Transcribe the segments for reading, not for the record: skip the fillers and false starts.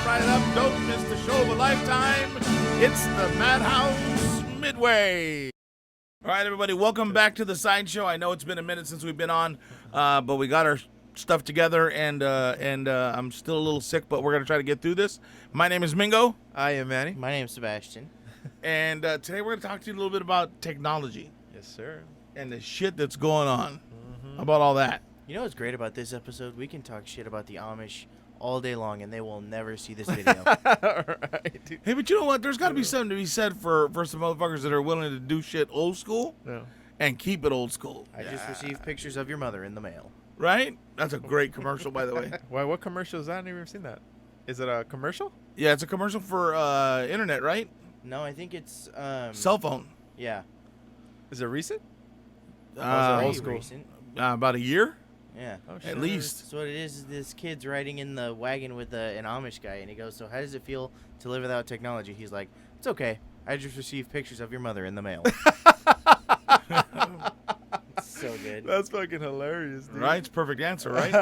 right up. Don't miss the show of a lifetime. It's the Madhouse Midway. All right, everybody, welcome back to the Sideshow. I know it's been a minute since we've been on, but we got our stuff together, and I'm still a little sick, but we're going to try to get through this. My name is Mingo. I am Manny. My name's Sebastian. And today we're going to talk to you a little bit about technology. Yes, sir. And the shit that's going on. How about all that? You know what's great about this episode? We can talk shit about the Amish all day long, and they will never see this video. Right, dude. Hey, but you know what? There's got to be something to be said for some motherfuckers that are willing to do shit old school and keep it old school. I just received pictures of your mother in the mail. Right? That's a great commercial, by the way. Why? What commercial is that? I've never seen that. Is it a commercial? Yeah, it's a commercial for internet, right? No, I think it's... Cell phone. Yeah. Is it recent? Pretty old school? recent. About a year? Yeah. Oh, shit. At least. So what it is this kid's riding in the wagon with an Amish guy, and he goes, so how does it feel to live without technology? He's like, it's okay. I just received pictures of your mother in the mail. It's so good. That's fucking hilarious, dude. Right? It's a perfect answer, right?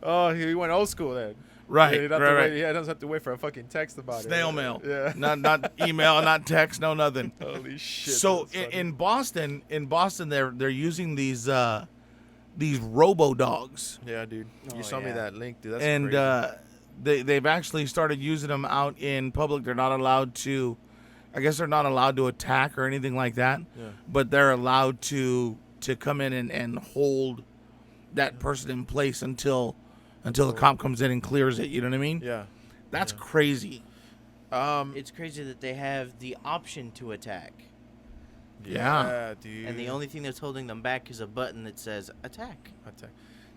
Oh, he went old school then. Right. Yeah, he doesn't right. Wait, doesn't have to wait for a fucking text about Snail it. mail. Yeah. Not email, not text, no nothing. Holy shit. So that's funny. in Boston, they're using these robo dogs, Yeah, dude. Oh, You saw me yeah. that link, dude. That's and crazy. they've actually started using them out in public. They're not allowed to. I guess they're not allowed to attack or anything like that. Yeah. But they're allowed to come in and hold that person in place until the cop comes in and clears it. You know what I mean? Yeah. That's crazy. It's crazy that they have the option to attack. Yeah. dude. And the only thing that's holding them back is a button that says attack.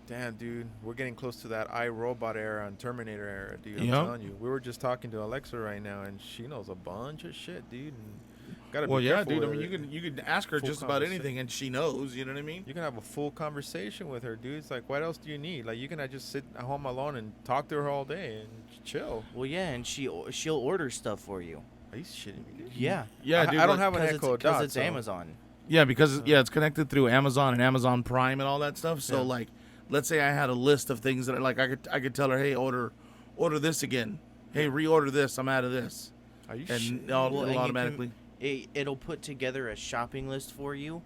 Damn, dude, we're getting close to that iRobot era and Terminator era, dude. I'm Yep. telling you. We were just talking to Alexa right now, and she knows a bunch of shit, dude. And gotta Well, be yeah, careful dude. I with mean, it. you can ask her Full just about conversation. anything, and she knows. You know what I mean? You can have a full conversation with her, dude. It's like, what else do you need? Like, you can just sit at home alone and talk to her all day and chill. Well, yeah, and she'll order stuff for you. Are you shitting me, dude? Yeah. Yeah, dude. I don't like- have an Because Echo it's, Dot. it's so- Amazon. Yeah, because it's connected through Amazon and Amazon Prime and all that stuff. So Yeah. like, let's say I had a list of things that like I could tell her, hey, order this again. Hey, reorder this. I'm out of this, Are you and shitting? it'll and you automatically. It'll put together a shopping list for you.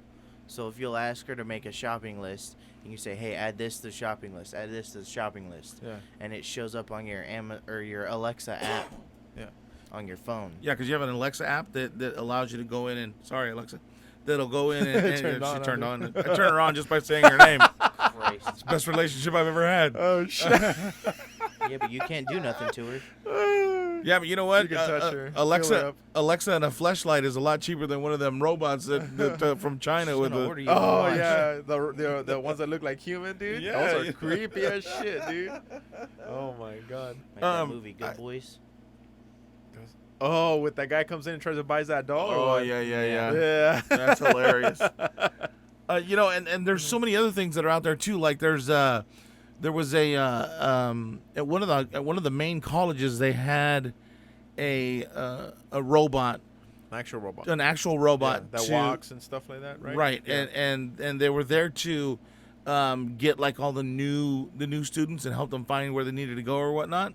So if you'll ask her to make a shopping list, and you say, hey, add this to the shopping list, add this to the shopping list, Yeah. and it shows up on your your Alexa app Yeah. on your phone. Yeah, because you have an Alexa app that allows you to go in and sorry Alexa, that'll go in and Turn it she on, turned huh? on. I turn her on just by saying her name. Christ. Best relationship I've ever had. Oh, shit. Yeah, but you can't do nothing to her. Yeah, but you know what? You can touch her, fill her Alexa, up. Alexa and a fleshlight is a lot cheaper than one of them robots that from China She's with gonna the. order you a Oh, watch. yeah. The ones that look like human, dude? Yeah. Those are creepy as shit, dude. Oh, my God. Like that Um, movie, Good Boys. Oh, with that guy comes in and tries to buy that doll? or Oh what? yeah. Yeah. That's hilarious. You know, and there's so many other things that are out there too. Like there was a at one of the main colleges they had a robot, An actual robot. that that walks and stuff like that, right? right, Yeah. and they were there to get like all the new students and help them find where they needed to go or whatnot.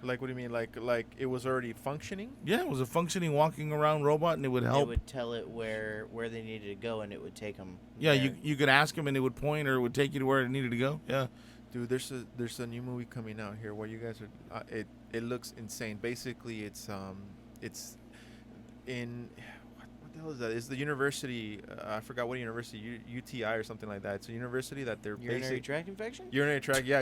Like, what do you mean? Like it was already functioning? Yeah, it was a functioning walking around robot, and it would It help. would tell it where they needed to go, and it would take them. Yeah, you could ask him, and it would point or it would take you to where it needed to go. Yeah. Dude, there's a new movie coming out here where you guys are. It looks insane. Basically, it's in what the hell is that? It's the university. I forgot what university. UTI or something like that. It's a university that they're Urinary tract infection? urinary tract. Yeah,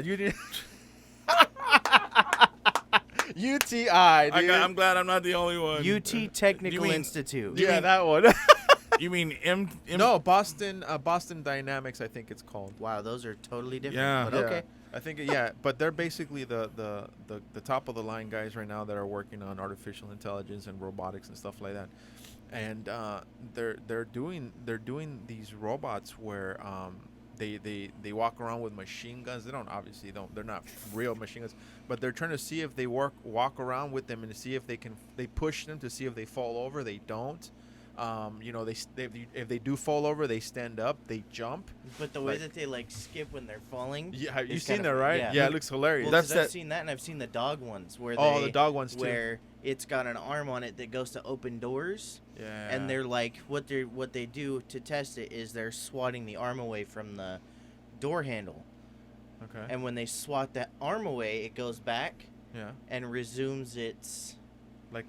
UTI. Dude. I'm glad I'm not the only one. UT Technical mean- Institute. you Yeah, mean- that one. You mean M? No, Boston Dynamics, I think it's called. Wow, those are totally different. Yeah. But Yeah. okay. I think but they're basically the top of the line guys right now that are working on artificial intelligence and robotics and stuff like that. And they're doing these robots where they walk around with machine guns. They're not real machine guns, but they're trying to see if they walk around with them and to see if they push them to see if they fall over. They don't. You know, if they do fall over, they stand up, they jump. But the way Like- that they like skip when they're falling. Yeah, have you is seen kinda- that, right? Yeah, it looks hilarious. Well, That's 'cause I've that- seen that, and I've seen the dog ones where Oh, they, the dog ones too. where it's got an arm on it that goes to open doors, Yeah. and they're like what they do to test it is they're swatting the arm away from the door handle, okay. and when they swat that arm away, it goes back Yeah. and resumes its Like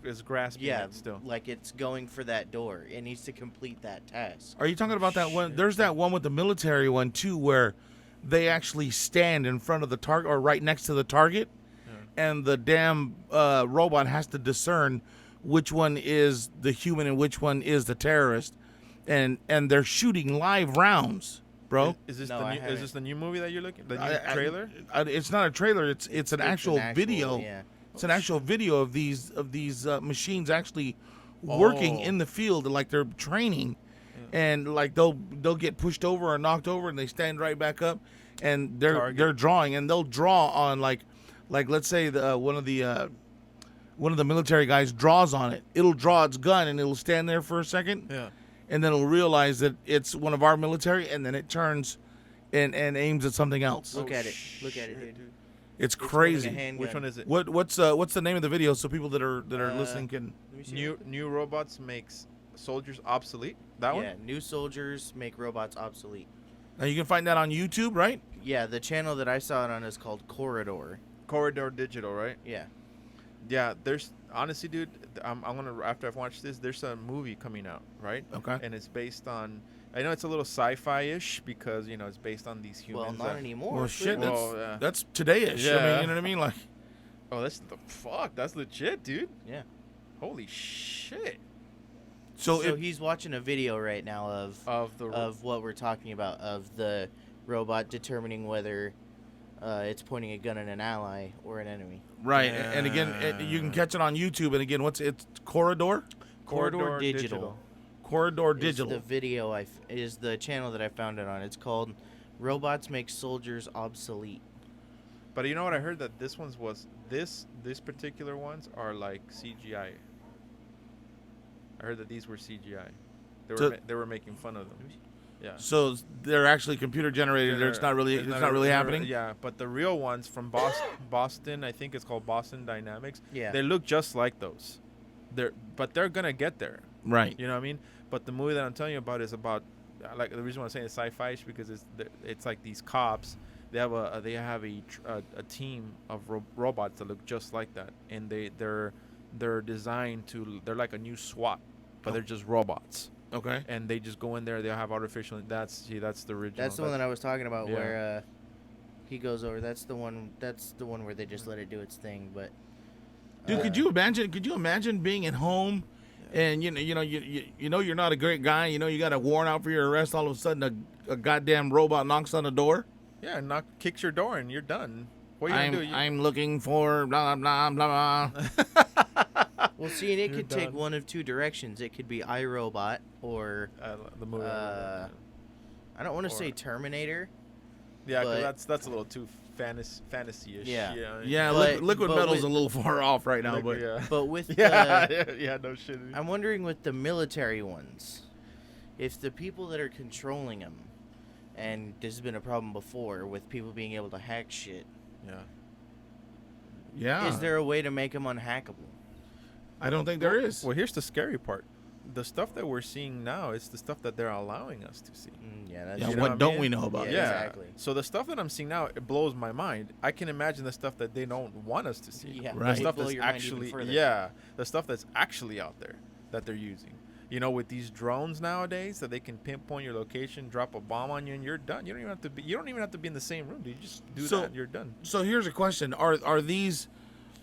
it's grasping it still. like it's going for that door. It needs to complete that task. Are you talking about that one? There's that one with the military one too, where they actually stand in front of the target or right next to the target, and the damn robot has to discern which one is the human and which one is the terrorist, and they're shooting live rounds, bro. Is this No, the I new, haven't. is this the new movie that you're looking? The new I- trailer? It's not a trailer. It's an actual video. Yeah. It's an actual video of these machines actually working Oh. in the field, like they're training, and like they'll get pushed over or knocked over, and they stand right back up, and they're drawing, and they'll draw on like let's say one of the military guys draws on it. It'll draw its gun, and it'll stand there for a second, Yeah. and then it'll realize that it's one of our military, and then it turns and aims at something else. Look at it. Look at it, dude. It's It's holding a crazy. handgun. Which one is it? What's the name of the video so people that are listening can? Let me see New robots makes soldiers obsolete. That Yeah, one? new soldiers make robots obsolete. Now you can find that on YouTube, right? Yeah, the channel that I saw it on is called Corridor. Corridor Digital, right? Yeah. Yeah. There's honestly, dude. I'm gonna after I've watched this. There's a movie coming out, right? Okay. And it's based on. I know it's a little sci-fi-ish because you know it's based on these Well, humans. not that- anymore. Well, shit, clearly. that's yeah. that's today-ish. I Yeah. mean, you know what I mean? Like, Oh, that's the fuck. That's legit, dude. Yeah. Holy shit. so So if, he's watching a video right now of what we're talking about, of the robot determining whether it's pointing a gun at an ally or an enemy. right, and again, you can catch it on YouTube. And again, it's Corridor? Corridor Digital. Corridor Is Digital. the video is the channel that I found it on. It's called "Robots Make Soldiers Obsolete." But you know what I heard that this one's was this particular ones are like CGI. I heard that these were CGI. They were making fun of them. Yeah. So they're actually computer generated. It's not really happening. Yeah, but the real ones from Boston, I think it's called Boston Dynamics. Yeah. They look just like those. They're gonna get there. Right. You know what I mean? But the movie that I'm telling you about is about like the reason why I'm saying it's sci-fi is because it's like these cops. They have a team of robots that look just like that, and they're designed to. They're like a new SWAT, but they're just robots. Okay. And they just go in there. They'll have artificial. That's the original. That's the one that I was talking about, Yeah. where he goes over. That's the one. That's the one where they just let it do its thing. But Dude, could you imagine? Could you imagine being at home, and you know you're not a great guy. You know you got a warrant out for your arrest. All of a sudden, a goddamn robot knocks on the door. Yeah, kicks your door and you're done. What are you gonna do? I'm looking for blah blah blah blah. Well, see, and it You're could take done. one of two directions. It could be iRobot or The movie. I don't want to say Or- Terminator. yeah, 'cause but- that's a little too fantasy-ish. Yeah. Yeah, But- liquid but metal's with- a little far off right now, but yeah. But with yeah, the, yeah, no shit. I'm wondering with the military ones, if the people that are controlling them, and this has been a problem before with people being able to hack shit, Yeah. yeah, is there a way to make them unhackable? I don't think there is. Well, here's the scary part. The stuff that we're seeing now is the stuff that they're allowing us to see. Yeah, that's Yeah, you know what what I don't mean? we know about Yeah, it? exactly. So the stuff that I'm seeing now, it blows my mind. I can imagine the stuff that they don't want us to see. Yeah, Right. The stuff blow that's your mind even actually, further. yeah, the stuff that's actually out there that they're using. You know, with these drones nowadays, that they can pinpoint your location, drop a bomb on you, and you're done. You don't even have to be. You don't even have to be in the same room. You just do So- that, and you're done. So here's a question: Are these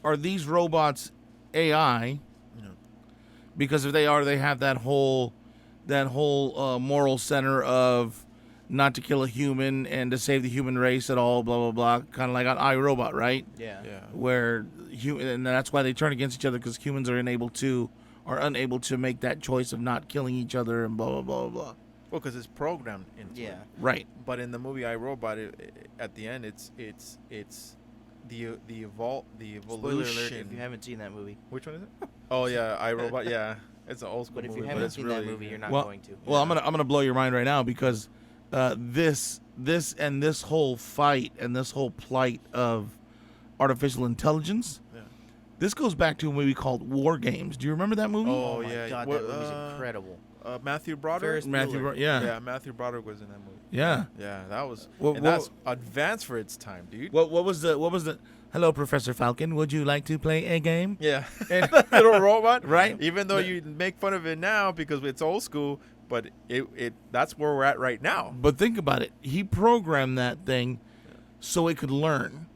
robots AI? No. Because if they are, they have that whole moral center of not to kill a human and to save the human race at all, blah blah blah, kind of like on iRobot, right? Yeah. Yeah. Where and that's why they turn against each other, because humans are unable to make that choice of not killing each other and blah blah blah blah blah. Well, because it's programmed into Yeah. it. Right. But in the movie iRobot, at the end, it's the Spoiler evolution. alert if you haven't seen that movie. Which one is it? Oh yeah, iRobot. Yeah, It's an old school But if movie. you but haven't it's seen really that movie, you're not well, going to. Well, I'm gonna blow your mind right now because this whole fight and this whole plight of artificial intelligence. Yeah. This goes back to a movie called War Games. Do you remember that movie? Oh my yeah. God, What, that movie's incredible. Matthew Broderick. Yeah. Yeah, Matthew Broderick was in that movie. Yeah. Yeah, that was. Well, and that's advanced for its time, dude. What was the? Hello, Professor Falcon. Would you like to play a game? Yeah, And- little robot, Right? Even though you make fun of it now because it's old school, but it that's where we're at right now. But think about it. He programmed that thing so it could learn.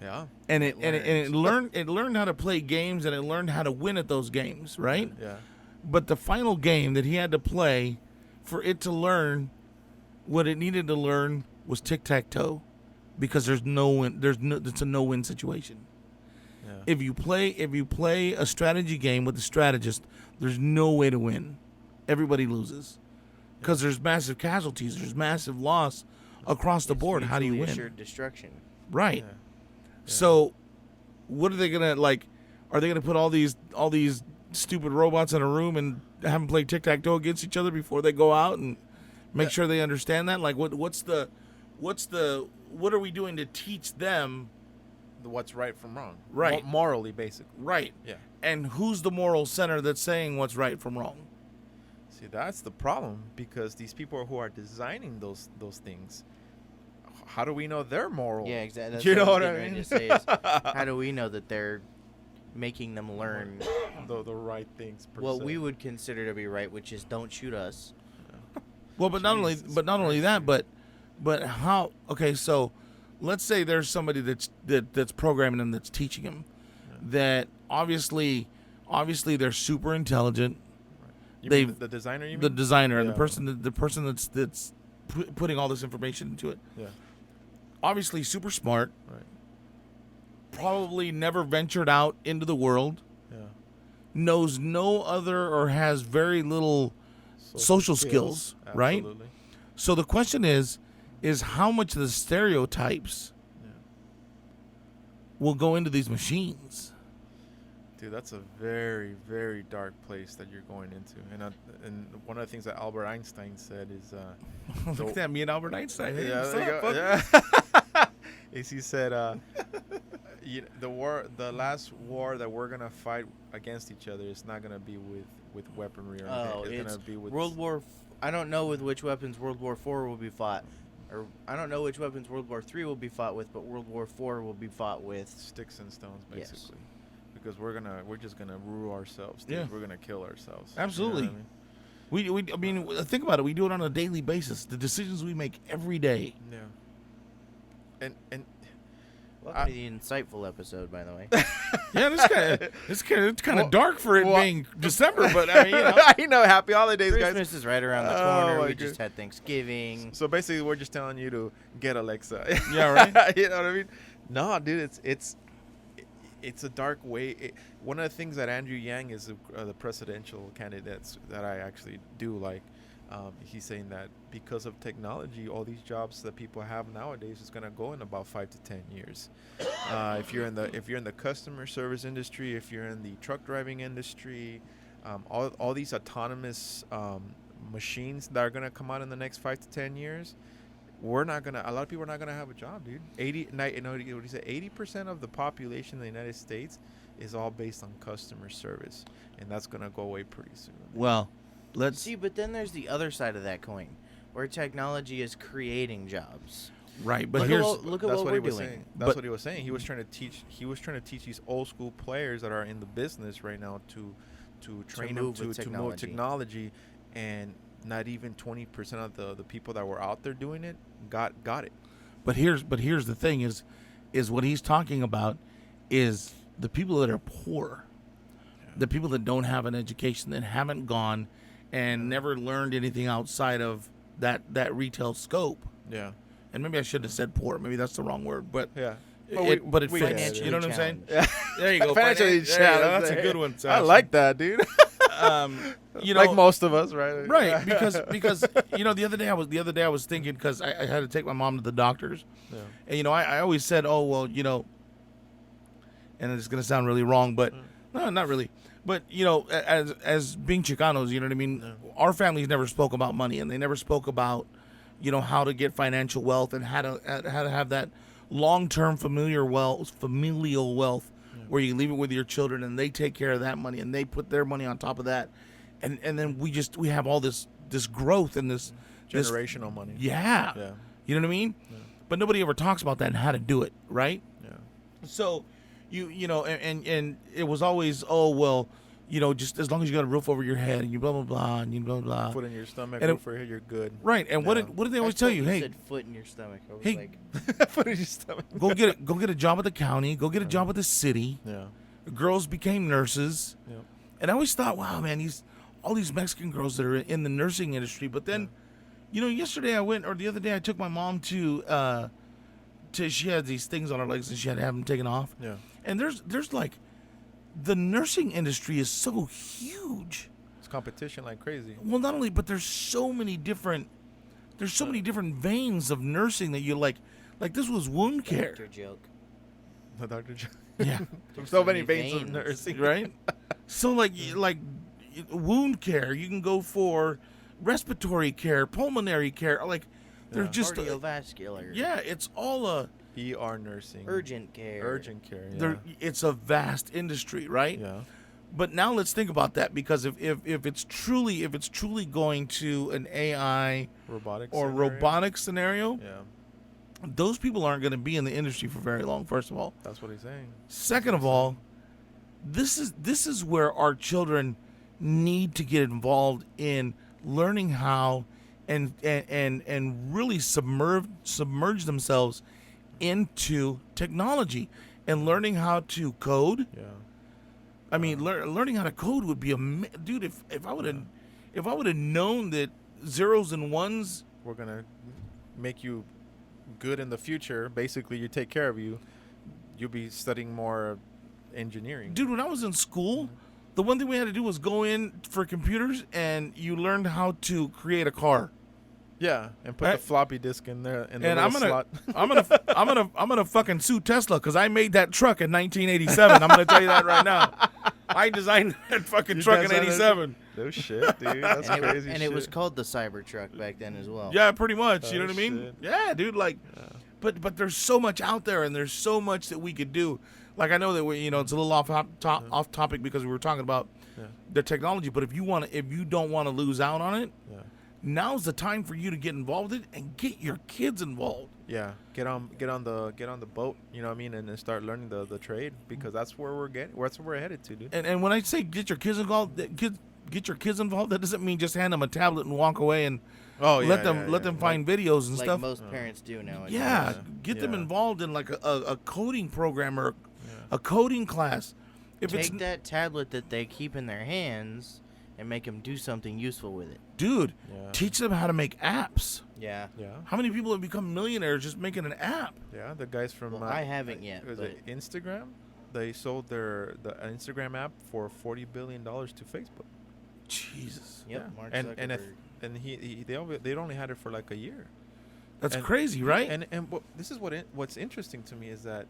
Yeah, And it learned how to play games, and it learned how to win at those games, right? yeah, But the final game that he had to play for it to learn what it needed to learn was tic-tac-toe, because it's a no-win situation. yeah. If you play a strategy game with a strategist, there's no way to win. Everybody loses because there's massive casualties, there's massive loss across the board. How do you win? Assured destruction. Right. Yeah. So, what are they gonna like? Are they gonna put all these stupid robots in a room and have them play tic-tac-toe against each other before they go out and make sure they understand that? Like, what are we doing to teach them? What's right from wrong? Right. Morally, basically. Right. Yeah. And who's the moral center that's saying what's right from wrong? See, that's the problem, because these people who are designing those things, how do we know they're moral? Yeah, exactly. That's You know what what I was I getting mean? ready to say is, how do we know that they're making them learn the right things. what we would consider to be right, which is don't shoot us. Well, but not only that, but how? Okay, so let's say there's somebody that's programming them, that's teaching them, that obviously they're super intelligent. You mean the designer. You mean the designer and Yeah. the person that's putting all this information into it. Yeah. Obviously, super smart. Right. Probably never ventured out into the world. Yeah. Knows no other or has very little social skills, right? Absolutely. So the question is how much of the stereotypes Yeah. will go into these machines? Dude, that's a very, very dark place that you're going into. And one of the things that Albert Einstein said is, Look at that, me and Albert Einstein. Hey, yeah, what's there you up, go. fucker? Yeah. Is he said, the last war that we're gonna fight against each other is not gonna be with weaponry or anything. It's gonna be with I don't know with which weapons World War IV will be fought, or I don't know which weapons World War III will be fought with, but World War IV will be fought with sticks and stones, Yes. basically. Because we're just gonna rule ourselves. Dude. Yeah. We're gonna kill ourselves. Absolutely. You know what I mean, think about it. We do it on a daily basis. The decisions we make every day. I mean? Yeah. And Welcome to the insightful episode, by the way. Yeah, it's kind of dark for it well- being December, but I mean, you know. I know. Happy holidays, guys. Christmas is right around the Oh, corner. my We just God. had Thanksgiving. So basically, we're just telling you to get Alexa. Yeah, right. You know what I mean? No, dude, it's a dark way. One of the things that Andrew Yang is the presidential candidates that I actually do like. He's saying that because of technology, all these jobs that people have nowadays is gonna go in about 5 to 10 years. If you're in the customer service industry, if you're in the truck driving industry, all these autonomous machines that are gonna come out in the next 5 to 10 years, a lot of people are not gonna have a job, dude. 80% of the population in the United States is all based on customer service, and that's gonna go away pretty soon. Well, let's See, but then there's the other side of that coin, where technology is creating jobs. right, but Look here's at what he we're was doing. saying. That's But- what he was saying. He was trying to teach. He was trying to teach these old school players that are in the business right now to train them move with to move technology. technology, and not even 20% of the people that were out there doing it got it. But here's the thing is what he's talking about is the people that are poor, the people that don't have an education, that haven't gone and never learned anything outside of that retail scope. Yeah. And maybe I should have said poor. Maybe that's the wrong word, but Yeah. it we fits. get it. You know what I'm saying? Financially There you go. Financially There you go. challenged. That's a good one. I Sasha. like that, dude. You know, like most of us, right? right? Because you know, the other day I was thinking, because I had to take my mom to the doctors, Yeah. and you know, I always said, oh well, you know, and it's gonna sound really wrong, but no, not really. But as being Chicanos, you know what I mean. Yeah. Our families never spoke about money, and they never spoke about, how to get financial wealth and how to have that long-term familial wealth, where you leave it with your children and they take care of that money and they put their money on top of that, and then we have all this growth and this generational money. Yeah. You know what I mean? Yeah. But nobody ever talks about that and how to do it, right? Yeah. So, and it was always, just as long as you got a roof over your head and you blah blah blah and you blah blah. Foot in your stomach, and roof over your head, you're good. Right. And what did they always tell you? You Hey, said foot in your stomach. I was hey, like, foot in your stomach. go get a job at the county. Go get a job at the city. Yeah. Girls became nurses. Yeah. And I always thought, wow, man, all these Mexican girls that are in the nursing industry. But then, yesterday the other day I took my mom to she had these things on her legs and she had to have them taken off. Yeah. And there's like, the nursing industry is so huge. It's competition like crazy. Well, not only, but there's so many different veins of nursing that you like this was wound care. doctor joke. The doctor joke. Yeah. There's so so many many veins of veins. nursing. Right? So like wound care, you can go for respiratory care, pulmonary care, like there's Yeah. just Cardiovascular. it's all ER nursing. Urgent care. Urgent care. Yeah. it's a vast industry, right? Yeah. But now let's think about that, because if it's truly going to an AI Robotics. or scenario. robotic scenario, Yeah. those people aren't going to be in the industry for very long, first of all. That's what he's saying. Second of all, this is where our children need to get involved in learning how and really submerge themselves into technology and learning how to code. Yeah. I mean, learning how to code would be dude. If I would have known that zeros and ones, We're gonna make you good in the future. Basically, you take care of you. You'll be studying more engineering. dude. When I was in school, the one thing we had to do was go in for computers and you learned how to create a car. Yeah, and put Right. the floppy disk in there in the And little slot. I'm gonna fucking sue Tesla because I made that truck in 1987. I'm gonna tell you that right now. I designed that fucking You truck in designed that? '87. No shit, dude. That's crazy. And shit. it was called the Cybertruck back then as well. Yeah, pretty much. You know Oh, what I mean? shit. Yeah, dude. Like, but there's so much out there, and there's so much that we could do. Like, I know that it's a little off topic because we were talking about the technology. But if you don't want to lose out on it, now's the time for you to get involved in it and get your kids involved. Yeah, get on the boat. You know what I mean, and then start learning the trade, because that's where we're headed to, dude. And when I say get your kids involved, get your kids involved. That doesn't mean just hand them a tablet and walk away and let them find videos and like stuff. most parents do now. Yeah, get them involved in like a coding program or a coding class. Take that tablet that they keep in their hands and make them do something useful with it. Dude, teach them how to make apps. Yeah. Yeah. How many people have become millionaires just making an app? Yeah, the guys from Well, I haven't yet. was But it Instagram? They sold the Instagram app for $40 billion to Facebook. Jesus. Yep. Yeah. Mark And Zuckerberg. they only had it for like a year. That's And- crazy, right? And this is what's interesting to me is that,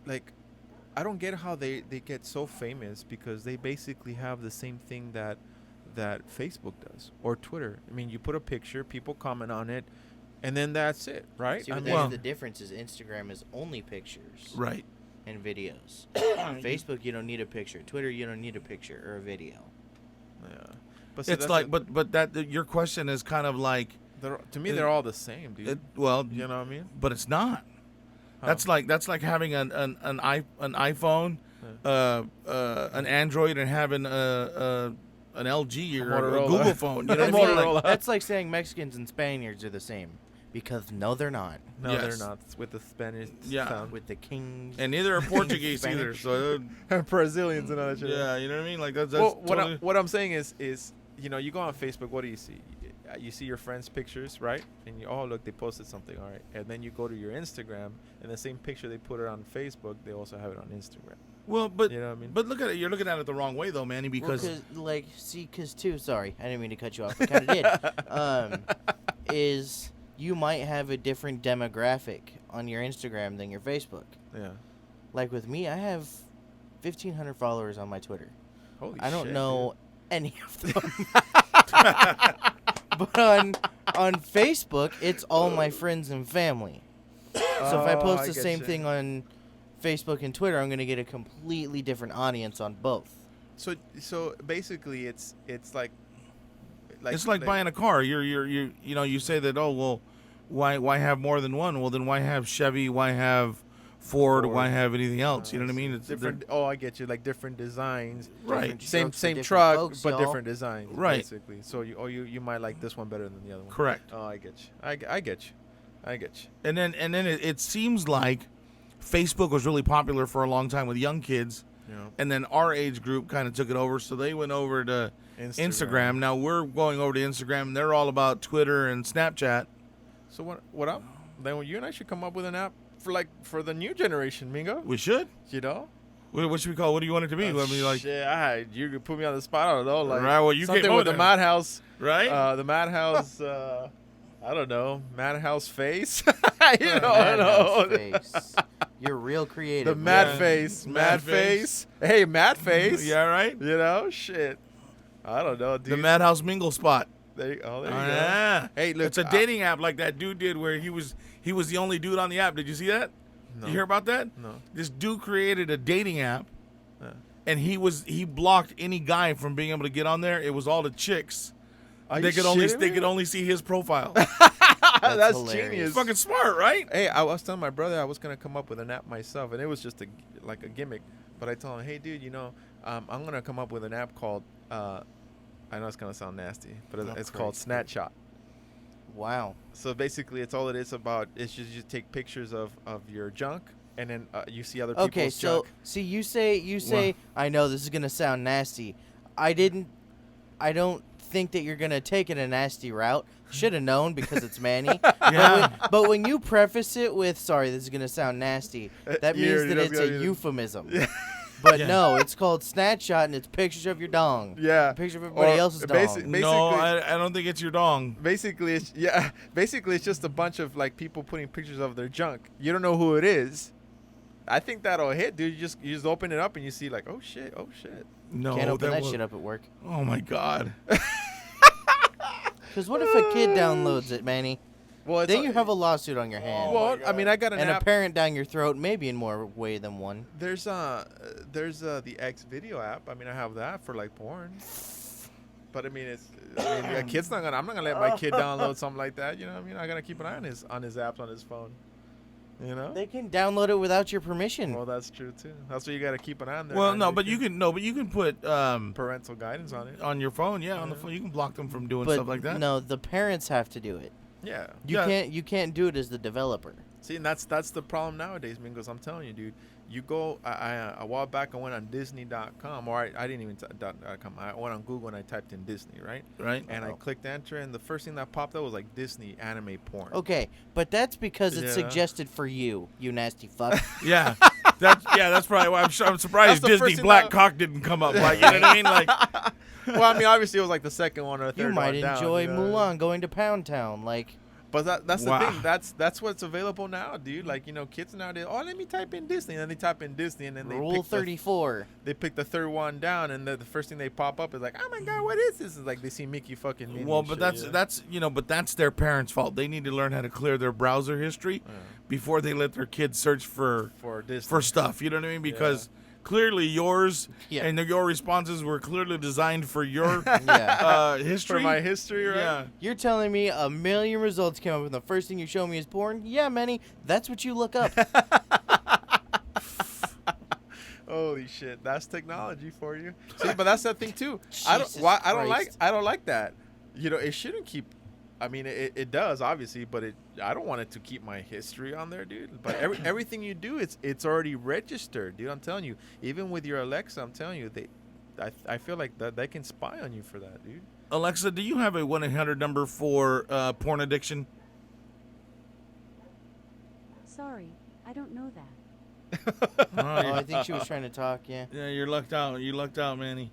like, I don't get how they get so famous, because they basically have the same thing that Facebook does or Twitter. I mean, you put a picture, people comment on it, and then that's it, right? See, I but mean, that's the difference is Instagram is only pictures Right. and videos. Facebook, you don't need a picture. Twitter, you don't need a picture or a video. yeah. But see, It's that's like, but that your question is kind of like, to me, they're all the same, dude. well, You know what I mean? but it's not. How? That's like having an iPhone, an Android, and having an LG or a Motorola. Google phone. You know what I mean? Motorola. Like, That's like saying Mexicans and Spaniards are the same. Because no, they're not. No, Yes. they're not. It's with the Spanish Yeah. sound. With the kings. and neither are Portuguese either. Spanish. So Brazilians and all that shit. yeah, you know what I mean? Like that's Well, totally, what I'm saying is you go on Facebook, what do you see? You see your friends' pictures, right? And look, they posted something, all right. And then you go to your Instagram, and the same picture they put it on Facebook, they also have it on Instagram. well, but You know what I mean? but look at it. You're looking at it the wrong way though, Manny. Because sorry, I didn't mean to cut you off. I kind of did. Is you might have a different demographic on your Instagram than your Facebook. Yeah. Like with me, I have 1,500 followers on my Twitter. Holy I don't shit, know any of them. But on Facebook, it's all my friends and family. So if I post the same thing on Facebook and Twitter, I'm going to get a completely different audience on both. So basically, it's like it's like buying a car. You say that, oh well, why have more than one? Well, then why have Chevy? Why have Ford? Why have anything else? You know what I mean? It's different. Oh, I get you. Like different designs. Right. Different Same truck, folks, but y'all. different designs. Right. Basically. So you might like this one better than the other one. Correct. Oh, I get you. I get you. I get you. And then it seems like Facebook was really popular for a long time with young kids. Yeah. And then our age group kind of took it over, so they went over to Instagram. Now we're going over to Instagram, and they're all about Twitter and Snapchat. So what up? Then you and I should come up with an app for the new generation, Mingo. We should. You know? What should we call? What do you want it to be? I mean, like, shit, you could put me on the spot. I don't know. Like, right. Well, you something came with the over Madhouse, right? The Madhouse. I don't know. Madhouse face. I don't Madhouse know. face. You're real creative. The man. mad face. Mad Mad face. Hey, mad face. Yeah, right. You know, shit. I don't know, dude. The Madhouse Mingle spot. There you go. Yeah. Hey, look. It's a dating app like that dude did, where he was the only dude on the app. Did you see that? No. You hear about that? No. This dude created a dating app, Yeah. and he blocked any guy from being able to get on there. It was all the chicks. They could only see his profile. That's hilarious. genius. It's fucking smart, right? Hey, I was telling my brother I was gonna come up with an app myself, and it was just like a gimmick. But I told him, hey, dude, I'm gonna come up with an app called. I know it's gonna sound nasty, but it's called Snapshot. Wow. So basically, it's all it is about. It's just you take pictures of your junk, and then you see other people's junk. See, you say. I know this is gonna sound nasty. I don't think that you're gonna take it a nasty route. Should have known because it's Manny. Yeah. But when you preface it with, sorry, this is gonna sound nasty, that means that it's a euphemism. Yeah. But no, it's called Snapshot, and it's pictures of your dong. Yeah. A picture of everybody else's dong. Basically, No, I don't think it's your dong. Basically, it's just a bunch of like people putting pictures of their junk. You don't know who it is. I think that'll hit, dude. You just open it up and you see like, oh shit. No, Can't open that shit up at work. Oh my god. Because what if a kid downloads it, Manny? Well, Then you have a lawsuit on your hand. well, I mean, I got an and app. a parent down your throat, maybe in more way than one. There's the X video app. I mean, I have that for like porn. But I mean, a kid's not gonna. I'm not gonna let my kid download something like that. You know what I mean? I gotta keep an eye on his apps on his phone. You know? They can download it without your permission. Well, that's true too. That's what you gotta keep an eye on there. Well, but you can put parental guidance on it. on your phone. Yeah, on the phone. You can block them from doing But stuff like that. no, the parents have to do it. Yeah. You can't do it as the developer. See, and that's the problem nowadays, Mingos. I'm telling you, dude. You go. A while back, I went on Disney.com, or I didn't even .com. I went on Google and I typed in Disney, right? Right. And I clicked enter, and the first thing that popped up was like Disney anime porn. Okay, but that's because it's suggested for you nasty fuck. Yeah. That's probably why I'm surprised the Disney first thing Black that- Cock didn't come up. Like, you know what I mean? Like, Well, I mean, obviously it was like the second one or the third You one might down, enjoy you know? Mulan going to Pound Town, like. But that's Wow. the thing. That's what's available now, dude. Like, kids nowadays. Oh, let me type in Disney, and then they type in Disney, and then they Rule pick 34. They pick the third one down, and the first thing they pop up is like, oh my god, what is this? It's like they see Mickey fucking. Minnie well, and but shit, that's but that's their parents' fault. They need to learn how to clear their browser history before they let their kids search for Disney. stuff. You know what I mean? Because clearly yours and your responses were clearly designed for your history. For my history, right? Yeah. You're telling me a million results came up and the first thing you show me is porn? Yeah, Manny, that's what you look up. Holy shit, that's technology for you. See, but that's the thing too. I don't Christ. like that. It shouldn't keep. I mean, it does obviously, but I don't want it to keep my history on there, dude. But everything you do, it's already registered, dude. I'm telling you, even with your Alexa, I'm telling you, I feel like that they can spy on you for that, dude. Alexa, do you have a 1-800 number for porn addiction? Sorry, I don't know that. Oh, I think she was trying to talk, yeah. Yeah, you're lucked out. You lucked out, Manny.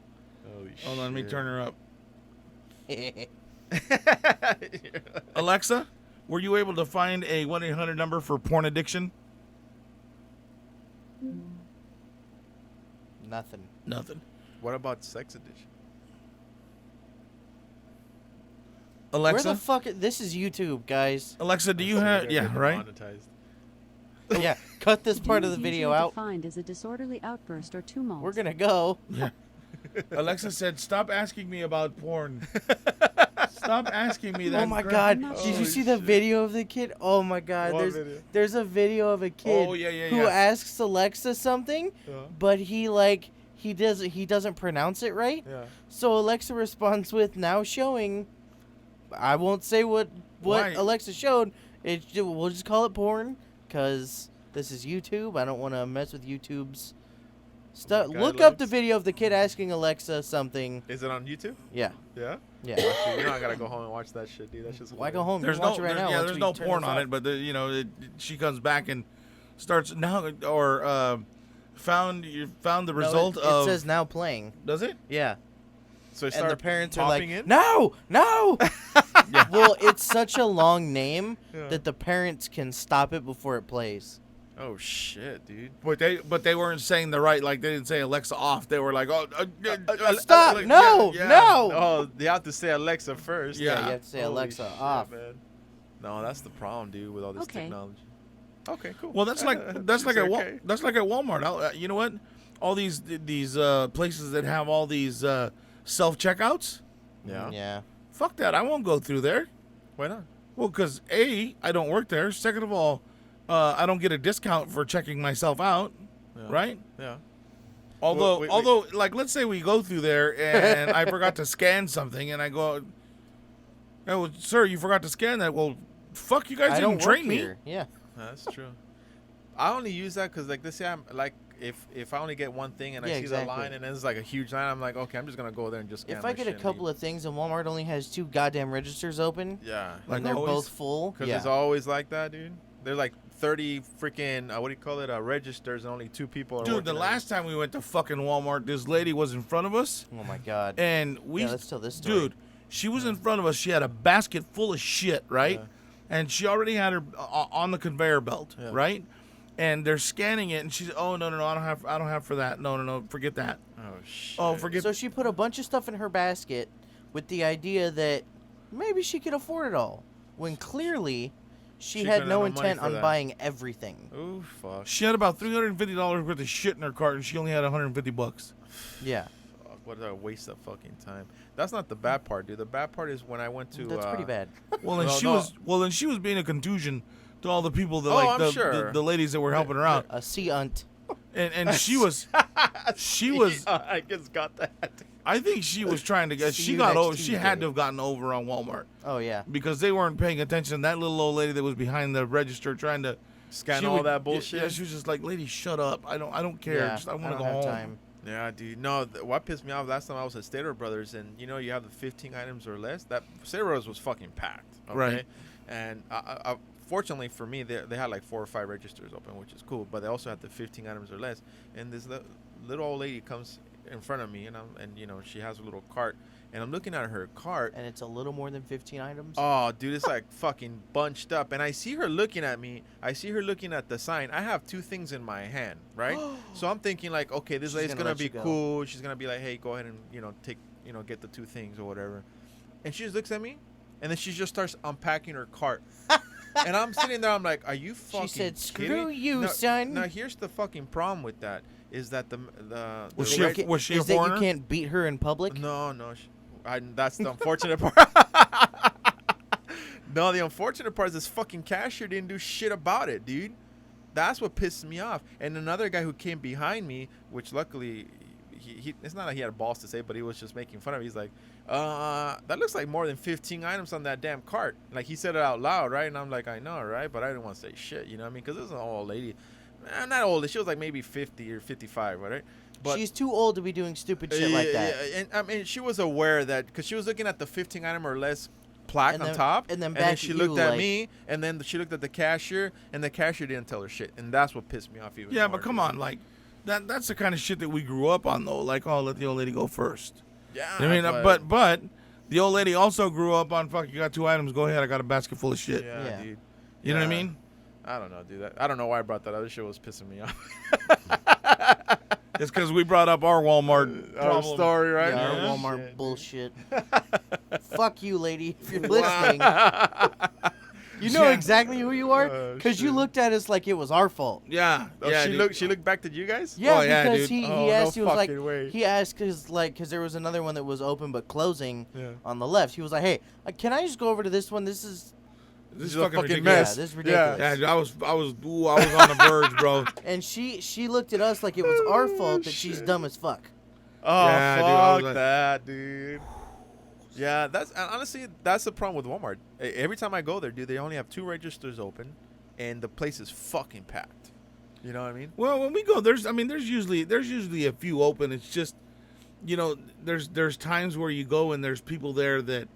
Holy shit. Hold on, let me turn her up. Alexa, were you able to find a 1-800 number for porn addiction? Nothing. What about Sex Edition? Alexa, Where the fuck? This is YouTube, guys. Alexa, do you have? Yeah, right. Monetized. Yeah, cut this part of the Views video usually out. Defined as a disorderly outburst or tumult. We're gonna go. Yeah. Alexa said, "Stop asking me about porn. Stop asking me that." Oh my crap." god! I'm not Did you Holy see the shit. video of the kid? Oh my god! What video? There's a video of a kid Oh, yeah, who yeah. asks Alexa something, but he doesn't pronounce it right. Yeah. So Alexa responds with now showing. I won't say what Why? Alexa showed. We'll just call it porn because this is YouTube. I don't want to mess with YouTube's stuff. Look up the guidelines. video of the kid asking Alexa something. Is it on YouTube? Yeah, Yeah. yeah. You know I gotta go home and watch that shit, dude. That's just. Why go home? There's You can watch no, it right now. yeah, once there's we no turn porn this on off. it, but she comes back and starts now or found the result it of. says now playing. Does it? Yeah. So it And the started parents are like, popping in? no. Yeah. Well, it's such a long name Yeah. that the parents can stop it before it plays. Oh shit, dude. But they weren't saying the right, like they didn't say Alexa off. They were like, Stop! like, No! yeah. No! Oh, you have to say Alexa first. Yeah. You have to say Holy Alexa shit, off. Man. No, that's the problem, dude, with all this Okay. technology. Okay, cool. Well, that's like It's at okay. that's like at Walmart. You know what? All these places that have all these self checkouts. Yeah. Yeah. Fuck that! I won't go through there. Why not? Well, because A, I don't work there. Second of all, I don't get a discount for checking myself out, Yeah. right? Yeah. Although, Well, wait. like, let's say we go through there and I forgot to scan something, and I go, "Oh, sir, you forgot to scan that." Well, fuck, you guys I didn't don't work train me. here. Yeah. That's true. I only use that because, like, let's say I'm like, if I only get one thing and I Yeah, see exactly. the line and then it's like a huge line, I'm like, okay, I'm just gonna go there and just scan If my I get a shit and couple leave. of things and Walmart only has 2 goddamn registers open, Yeah. Like and they're always? both full, Because yeah. it's always like that, dude. They're like 30 freaking, what do you call it, registers, and only 2 people are Dude, working the at it. last time we went to fucking Walmart, this lady was in front of us, Oh my god. and we, Yeah, let's tell this story. dude, she was in front of us. She had a basket full of shit, right? Yeah. And she already had her on the conveyor belt, Yeah. right? And they're scanning it, and she's, oh no, I don't have for that. No, forget that. Oh, shit. Oh, forget. So she put a bunch of stuff in her basket with the idea that maybe she could afford it all, when clearly she She had couldn't no have no money intent for on that. buying everything. Ooh, fuck. She had about $350 worth of shit in her cart, and she only had $150. Yeah. Fuck, what a waste of fucking time. That's not the bad part, dude. The bad part is when I went to. That's pretty bad. Well, and No, she was being a contusion to all the people that Oh, like I'm the, sure. the ladies that were helping her out, A sea-unt. and she was I just got that. I think she was trying to get. See She you got next over. She had Tuesday. to have gotten over on Walmart Oh, yeah. because they weren't paying attention. That little old lady that was behind the register trying to Scan she all would- that bullshit. Yeah, she was just like, "Lady, shut up. I don't care. Yeah, Just, I want I to don't go have home." time. Yeah, dude. No, what pissed me off last time I was at Stater Brothers, and you know you have the 15 items or less. That Stater Brothers was fucking packed. Okay? Right. And fortunately for me, they had like 4 or 5 registers open, which is cool. But they also had the 15 items or less. And this little old lady comes in front of me, and you know she has a little cart, and I'm looking at her cart. And it's a little more than 15 items. Oh, dude, it's like fucking bunched up. And I see her looking at me. I see her looking at the sign. I have 2 things in my hand, right? So I'm thinking like, okay, this She's lady's gonna gonna let be you go. cool. She's gonna be like, hey, go ahead and get the 2 things or whatever. And she just looks at me, and then she just starts unpacking her cart. And I'm sitting there. I'm like, are you fucking? said, kidding "Screw me?" you, No, son. Now here's the fucking problem with that is that Was Is she a- that- was she a is that you foreigner? can't beat her in public? No. That's the unfortunate part. No, the unfortunate part is this fucking cashier didn't do shit about it, dude. That's what pissed me off. And another guy who came behind me, which luckily, he it's not like he had balls to say, but he was just making fun of me. He's like, that looks like more than 15 items on that damn cart. Like, he said it out loud, right? And I'm like, I know, right? But I didn't want to say shit, you know what I mean? Because this is an old lady. Not old. She was like maybe 50 or 55, right? But She's too old to be doing stupid shit like that. yeah, and I mean, she was aware that because she was looking at the 15 item or less plaque And on then- top, and then then back she at looked you, at like- me, and then she looked at the cashier, and the cashier didn't tell her shit, and that's what pissed me off even Yeah, more. but come dude. on, like that's the kind of shit that we grew up on, though. Like, oh, let the old lady go first. Yeah, I mean, but the old lady also grew up on fuck. You got 2 items. Go ahead. I got a basket full of shit. yeah, Yeah. dude. You know what I Yeah. mean? I don't know, dude. I don't know why I brought that up. This shit was pissing me off. It's because we brought up our Walmart Our problem. story, right? Yeah, Yeah. our Walmart Shit, bullshit. Fuck you, lady, if you're listening. You know Yeah. exactly who you are Oh, because you shit. looked at us like it was our fault. Yeah, Oh, yeah. she dude. looked. She looked back at you guys. Yeah, Oh, yeah, because dude. he Oh, asked, no he was like, fucking way. he asked because there was another one that was open but closing Yeah. on the left. He was like, hey, can I just go over to this one? This is, This is a fucking fucking ridiculous. mess. yeah, this is Yeah. ridiculous. Yeah, dude, I was on the verge, bro. And she looked at us like it was our fault that she's shit. dumb as fuck. Oh, Yeah, dude, I was fuck like- that, dude. Yeah, that's and honestly that's the problem with Walmart. Every time I go there, dude, they only have 2 registers open, and the place is fucking packed. You know what I mean? Well, when we go, there's usually a few open. It's just, there's times where you go and there's people there that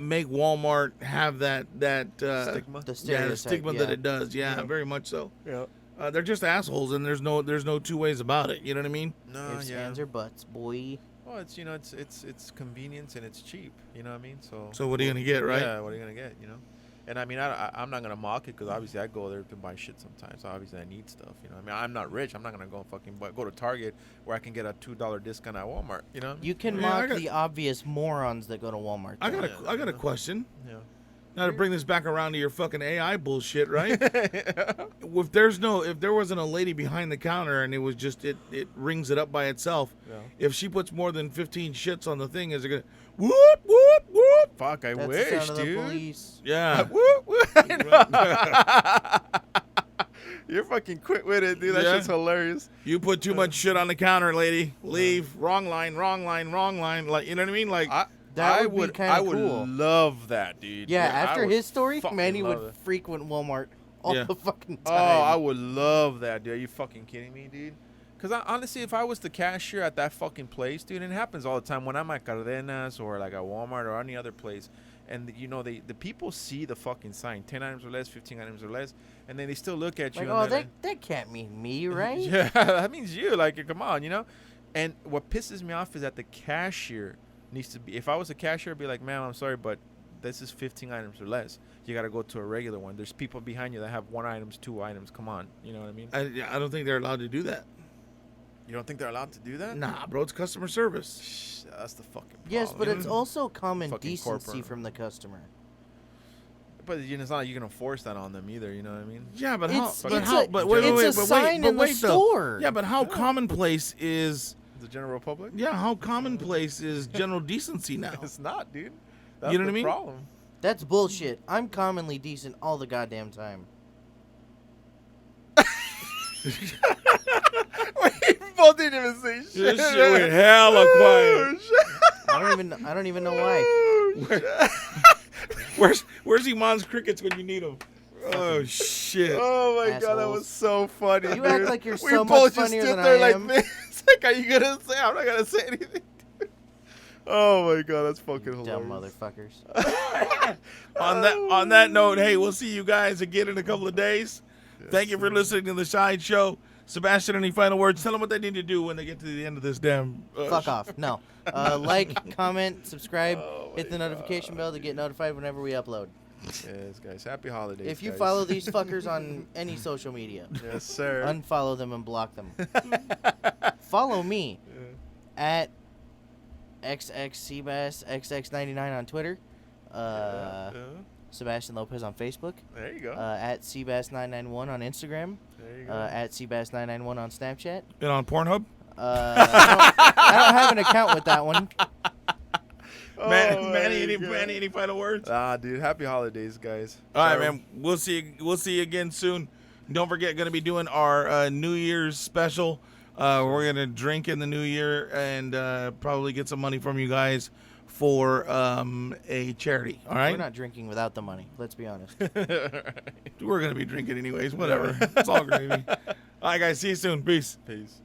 make Walmart have that Stigma. The yeah, stereotype, the stigma yeah. that it does. Yeah, very much so. Yeah. They're just assholes, and there's no two ways about it. You know what I mean? No, Ifs, yeah. ands, or buts, boy. Well, it's it's convenience and it's cheap. You know what I mean? So what are you gonna get, right? Yeah, what are you gonna get? You know. And I mean, I'm not gonna mock it because obviously I go there to buy shit sometimes. So obviously I need stuff. You know, I mean, I'm not rich. I'm not gonna go fucking go to Target where I can get a $2 discount at Walmart. You know? You can Yeah, I mock got- the obvious morons that go to Walmart. I though. got a question. Yeah. Now to bring this back around to your fucking AI bullshit, right? if there wasn't a lady behind the counter and it was just it rings it up by itself. Yeah. If she puts more than 15 shits on the thing, is it gonna whoop whoop whoop? Fuck, I That's the wish, sound of the dude. police. Yeah. Whoop, whoop. I know. You're fucking quick with it, dude. That Yeah. shit's hilarious. You put too much shit on the counter, lady. Leave. Wrong line. Wrong line. Wrong line. Like, you know what I mean? Like, That I would be kinda I would cool. love that, dude. Yeah, I after would his story, fucking man, he would love it. frequent Walmart all Yeah. the fucking Oh, time. I would love that, dude. Are you fucking kidding me, dude? Because honestly, if I was the cashier at that fucking place, dude, and it happens all the time when I'm at Cardenas or like at Walmart or any other place, and the people see the fucking sign, 10 items or less, 15 items or less, and then they still look at you. Like, and oh, they're that can't mean me, right? Yeah, that means you. Like, come on, you know? And what pisses me off is that the cashier needs to be, if I was a cashier, I'd be like, ma'am, I'm sorry, but this is 15 items or less. You got to go to a regular one. There's people behind you that have 1 item, 2 items. Come on. You know what I mean? I don't think they're allowed to do that. You don't think they're allowed to do that? Nah, bro, it's customer service. Shh, that's the fucking problem. Yes, but it's you know? also common Fucking decency corporate. from the customer. But you know, it's not like you can force that on them either. You know what I mean? Yeah, but It's- how? But it's how? a- But wait, it's wait, a wait, but sign wait, in but the wait, though. store. Yeah, but how commonplace is? The general public? Yeah, how commonplace is general decency now? It's not, dude. That's You know what the I mean? problem. That's bullshit. I'm commonly decent all the goddamn time. We both didn't even say shit. This shit went hella quiet. I don't even know why. Where's Iman's crickets when you need them? Oh shit! Oh my god, that Assholes. was so funny. You act dude. like you're we so much both just funnier stood than there I like am. this. Like, are you gonna say? I'm not gonna say anything. Oh my god, that's fucking hilarious. Dumb motherfuckers. On that note, hey, we'll see you guys again in a couple of days. Thank you for listening to the Sideshow. Sebastian, any final words? Tell them what they need to do when they get to the end of this damn. Fuck off. No. Like, comment, subscribe, Oh hit the my notification bell to get notified whenever we upload. Yes, guys. Happy holidays. If you guys. follow these fuckers on any social media, Yes, sir. unfollow them and block them. Follow me at XXCbass XX99 on Twitter. Yeah. Sebastian Lopez on Facebook. There you go. At Cbass991 on Instagram. There you go. At Cbass991 on Snapchat. Been on Pornhub. I don't have an account with that one. Oh Manny, my God. any final words? Dude. Happy holidays, guys. All right, Sorry. man. We'll see you again soon. Don't forget, going to be doing our New Year's special. We're going to drink in the new year and probably get some money from you guys for a charity. All right? We're not drinking without the money. Let's be honest. We're going to be drinking anyways. Whatever. It's all gravy. All right, guys. See you soon. Peace. Peace.